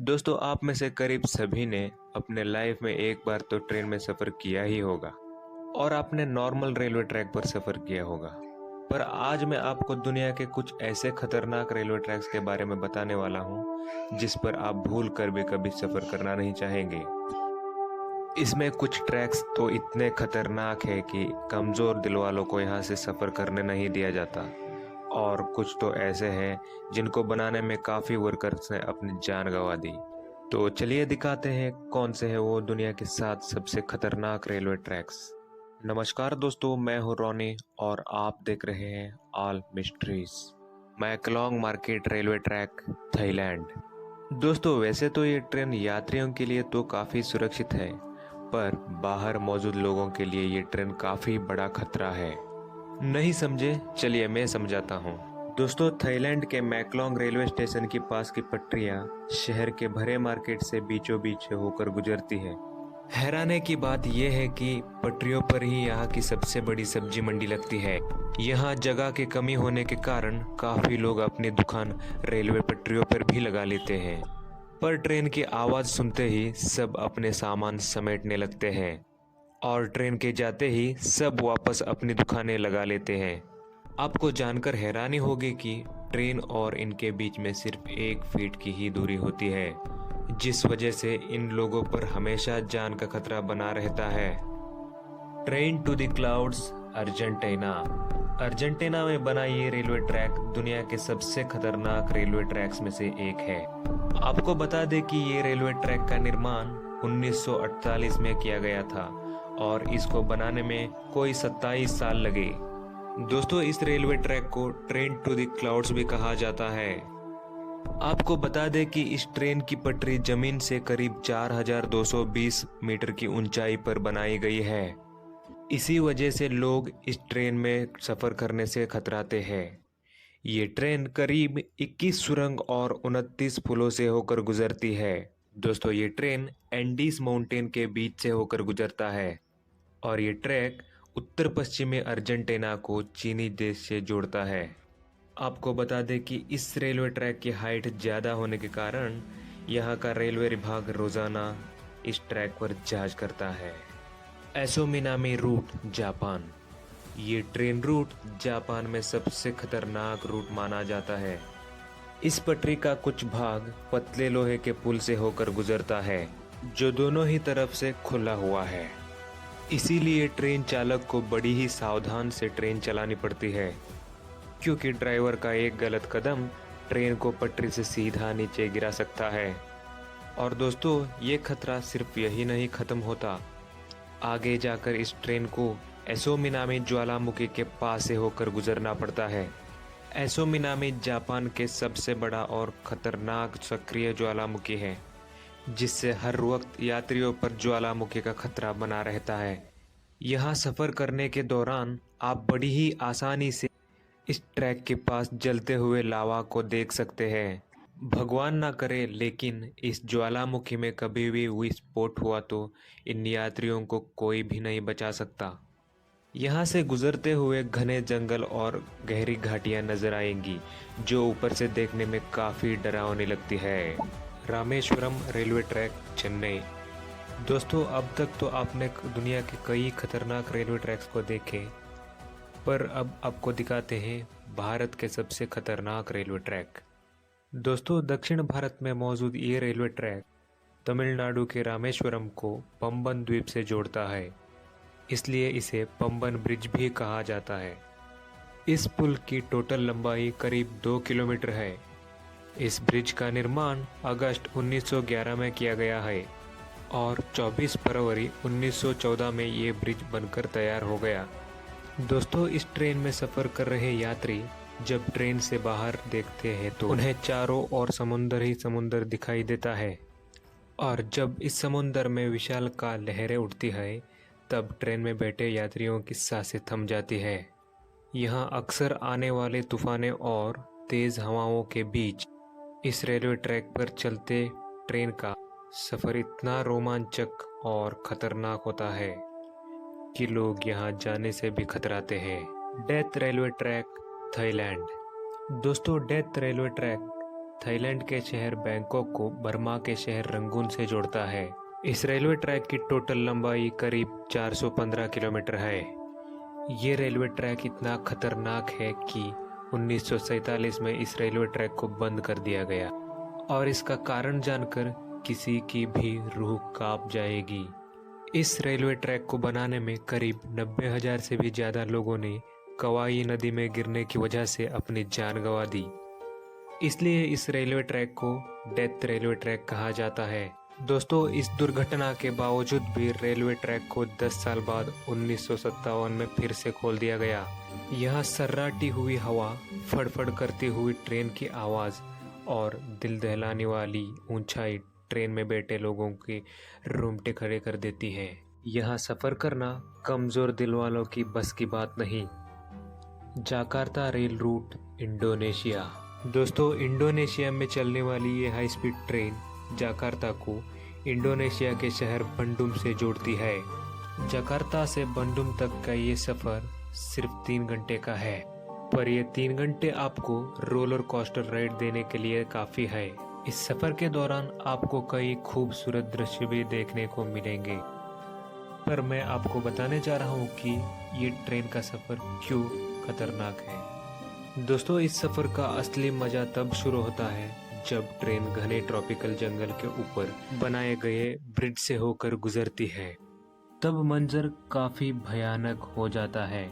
दोस्तों, आप में से करीब सभी ने अपने लाइफ में एक बार तो ट्रेन में सफ़र किया ही होगा और आपने नॉर्मल रेलवे ट्रैक पर सफ़र किया होगा। पर आज मैं आपको दुनिया के कुछ ऐसे खतरनाक रेलवे ट्रैक्स के बारे में बताने वाला हूँ जिस पर आप भूल कर भी कभी सफ़र करना नहीं चाहेंगे। इसमें कुछ ट्रैक्स तो इतने खतरनाक है कि कमज़ोर दिल वालों को यहाँ से सफ़र करने नहीं दिया जाता, और कुछ तो ऐसे हैं जिनको बनाने में काफ़ी वर्कर्स ने अपनी जान गंवा दी। तो चलिए दिखाते हैं कौन से हैं वो दुनिया के 7 सबसे खतरनाक रेलवे ट्रैक्स। नमस्कार दोस्तों, मैं हूँ रोनी और आप देख रहे हैं all mysteries. Maeklong market railway track, Thailand. दोस्तों, वैसे तो ये ट्रेन यात्रियों के लिए तो काफ़ी सुरक्षित है, पर बाहर मौजूद लोगों के लिए ये ट्रेन काफ़ी बड़ा खतरा है। नहीं समझे? चलिए मैं समझाता हूँ। दोस्तों, थाईलैंड के मैकलोंग रेलवे स्टेशन के पास की पटरियाँ शहर के भरे मार्केट से बीचों बीच होकर गुजरती है। हैरानी की बात यह है कि पटरियों पर ही यहाँ की सबसे बड़ी सब्जी मंडी लगती है। यहाँ जगह की कमी होने के कारण काफ़ी लोग अपनी दुकान रेलवे पटरियों पर भी लगा लेते हैं। पर ट्रेन की आवाज़ सुनते ही सब अपने सामान समेटने लगते हैं और ट्रेन के जाते ही सब वापस अपनी दुकानें लगा लेते हैं। आपको जानकर हैरानी होगी कि ट्रेन और इनके बीच में सिर्फ 1 फीट की ही दूरी होती है, जिस वजह से इन लोगों पर हमेशा जान का खतरा बना रहता है। Train to the clouds, Argentina. Argentina में बना ये रेलवे ट्रैक दुनिया के सबसे खतरनाक रेलवे ट्रैक्स में से एक है। आपको बता दें कि ये रेलवे ट्रैक का निर्माण 1948 में किया गया था और इसको बनाने में कोई 27 साल लगे। दोस्तों, इस रेलवे ट्रैक को ट्रेन टू द क्लाउड्स भी कहा जाता है। आपको बता दें कि इस ट्रेन की पटरी जमीन से करीब 4220 मीटर की ऊंचाई पर बनाई गई है। इसी वजह से लोग इस ट्रेन में सफ़र करने से खतराते हैं। ये ट्रेन करीब 21 सुरंग और 29 पुलों से होकर गुजरती है। दोस्तों, ये ट्रेन एंडीज माउंटेन के बीच से होकर गुजरता है और ये ट्रैक उत्तर पश्चिमी अर्जेंटीना को चीनी देश से जोड़ता है। आपको बता दें कि इस रेलवे ट्रैक की हाइट ज़्यादा होने के कारण यहाँ का रेलवे विभाग रोज़ाना इस ट्रैक पर जांच करता है। एसोमिनामी रूट, जापान। ये ट्रेन रूट जापान में सबसे खतरनाक रूट माना जाता है। इस पटरी का कुछ भाग पतले लोहे के पुल से होकर गुजरता है, जो दोनों ही तरफ से खुला हुआ है। इसीलिए ट्रेन चालक को बड़ी ही सावधान से ट्रेन चलानी पड़ती है, क्योंकि ड्राइवर का एक गलत कदम ट्रेन को पटरी से सीधा नीचे गिरा सकता है। और दोस्तों, ये खतरा सिर्फ यही नहीं खत्म होता। आगे जाकर इस ट्रेन को एसोमिनामी ज्वालामुखी के पास से होकर गुजरना पड़ता है। एसोमिनामी जापान के सबसे बड़ा और खतरनाक सक्रिय ज्वालामुखी है, जिससे हर वक्त यात्रियों पर ज्वालामुखी का खतरा बना रहता है। यहाँ सफ़र करने के दौरान आप बड़ी ही आसानी से इस ट्रैक के पास जलते हुए लावा को देख सकते हैं। भगवान ना करे, लेकिन इस ज्वालामुखी में कभी भी विस्फोट हुआ तो इन यात्रियों को कोई भी नहीं बचा सकता। यहाँ से गुजरते हुए घने जंगल और गहरी घाटियाँ नजर आएंगी, जो ऊपर से देखने में काफ़ी डरावनी लगती है। Rameswaram railway track, Chennai. दोस्तों, अब तक तो आपने दुनिया के कई खतरनाक रेलवे ट्रैक्स को देखे, पर अब आपको दिखाते हैं भारत के सबसे खतरनाक रेलवे ट्रैक। दोस्तों, दक्षिण भारत में मौजूद ये रेलवे ट्रैक तमिलनाडु के रामेश्वरम को पंबन द्वीप से जोड़ता है, इसलिए इसे पंबन ब्रिज भी कहा जाता है। इस पुल की टोटल लंबाई करीब 2 किलोमीटर है। इस ब्रिज का निर्माण अगस्त 1911 में किया गया है और 24 फरवरी 1914 में ये ब्रिज बनकर तैयार हो गया। दोस्तों, इस ट्रेन में सफ़र कर रहे यात्री जब ट्रेन से बाहर देखते हैं तो उन्हें चारों ओर समुंदर ही समुंदर दिखाई देता है, और जब इस समुंदर में विशालकाय लहरें उठती है तब ट्रेन में बैठे यात्रियों की सांसें थम जाती है। यहाँ अक्सर आने वाले तूफानों और तेज़ हवाओं के बीच इस रेलवे ट्रैक पर चलते ट्रेन का सफ़र इतना रोमांचक और ख़तरनाक होता है कि लोग यहाँ जाने से भी खतराते हैं। Death railway track, Thailand. दोस्तों, डेथ रेलवे ट्रैक थाईलैंड के शहर बैंकॉक को बर्मा के शहर रंगून से जोड़ता है। इस रेलवे ट्रैक की टोटल लंबाई करीब 415 किलोमीटर है। ये रेलवे ट्रैक इतना खतरनाक है कि 1947 में इस रेलवे ट्रैक को बंद कर दिया गया और इसका कारण जानकर किसी की भी रूह कांप जाएगी। इस रेलवे ट्रैक को बनाने में करीब 90,000 से भी ज़्यादा लोगों ने कवाई नदी में गिरने की वजह से अपनी जान गंवा दी। इसलिए इस रेलवे ट्रैक को डेथ रेलवे ट्रैक कहा जाता है। दोस्तों, इस दुर्घटना के बावजूद भी रेलवे ट्रैक को 10 साल बाद 1957 में फिर से खोल दिया गया। यहाँ सर्राटी हुई हवा, फड़फड़ करती हुई ट्रेन की आवाज़ और दिल दहलाने वाली ऊंचाई ट्रेन में बैठे लोगों के रोंगटे खड़े कर देती है। यहाँ सफ़र करना कमज़ोर दिल वालों की बस की बात नहीं। Jakarta rail route, Indonesia. दोस्तों, इंडोनेशिया में चलने वाली ये हाई स्पीड ट्रेन जाकार्ता को इंडोनेशिया के शहर बंडुम से जोड़ती है। जकार्ता से बंडुम तक का ये सफ़र सिर्फ 3 घंटे का है, पर ये 3 घंटे आपको रोलर कोस्टर राइड देने के लिए काफ़ी है। इस सफ़र के दौरान आपको कई खूबसूरत दृश्य भी देखने को मिलेंगे, पर मैं आपको बताने जा रहा हूँ कि ये ट्रेन का सफ़र क्यों खतरनाक है। दोस्तों, इस सफ़र का असली मज़ा तब शुरू होता है जब ट्रेन घने ट्रॉपिकल जंगल के ऊपर बनाए गए ब्रिज से होकर गुजरती है। तब मंजर काफ़ी भयानक हो जाता है,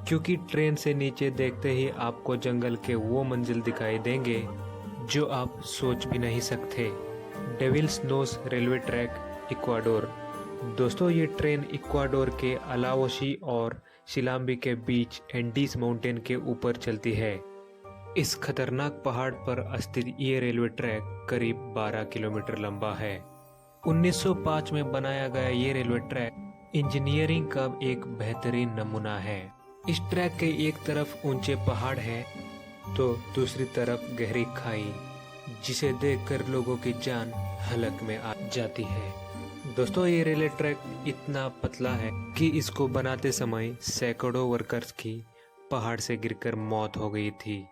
क्योंकि ट्रेन से नीचे देखते ही आपको जंगल के वो मंजिल दिखाई देंगे जो आप सोच भी नहीं सकते। Devil's Nose railway track, Ecuador. दोस्तों, ये ट्रेन इक्वाडोर के अलावोशी और शिलाम्बी के बीच एंडीज माउंटेन के ऊपर चलती है। इस खतरनाक पहाड़ पर स्थित ये रेलवे ट्रैक करीब 12 किलोमीटर लंबा है। 1905 में बनाया गया ये रेलवे ट्रैक इंजीनियरिंग का एक बेहतरीन नमूना है। इस ट्रैक के एक तरफ ऊंचे पहाड़ है तो दूसरी तरफ गहरी खाई, जिसे देखकर लोगों की जान हलक में आ जाती है। दोस्तों, ये रेलवे ट्रैक इतना पतला है कि इसको बनाते समय सैकड़ों वर्कर्स की पहाड़ से गिरकर मौत हो गई थी।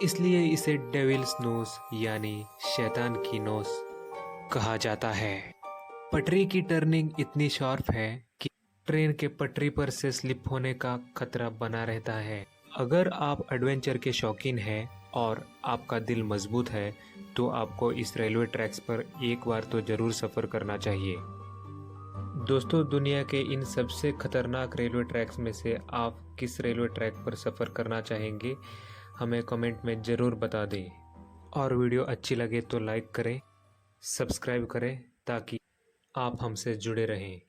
इसलिए इसे डेविल्स नोस यानी शैतान की नोस कहा जाता है। पटरी की टर्निंग इतनी शार्प है कि ट्रेन के पटरी पर से स्लिप होने का खतरा बना रहता है। अगर आप एडवेंचर के शौकीन हैं और आपका दिल मजबूत है तो आपको इस रेलवे ट्रैक्स पर एक बार तो ज़रूर सफ़र करना चाहिए। दोस्तों, दुनिया के इन सबसे खतरनाक रेलवे ट्रैक्स में से आप किस रेलवे ट्रैक पर सफ़र करना चाहेंगे, हमें कमेंट में ज़रूर बता दें। और वीडियो अच्छी लगे तो लाइक करें, सब्सक्राइब करें ताकि आप हमसे जुड़े रहें।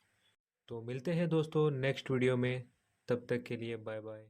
तो मिलते हैं दोस्तों नेक्स्ट वीडियो में, तब तक के लिए बाय बाय।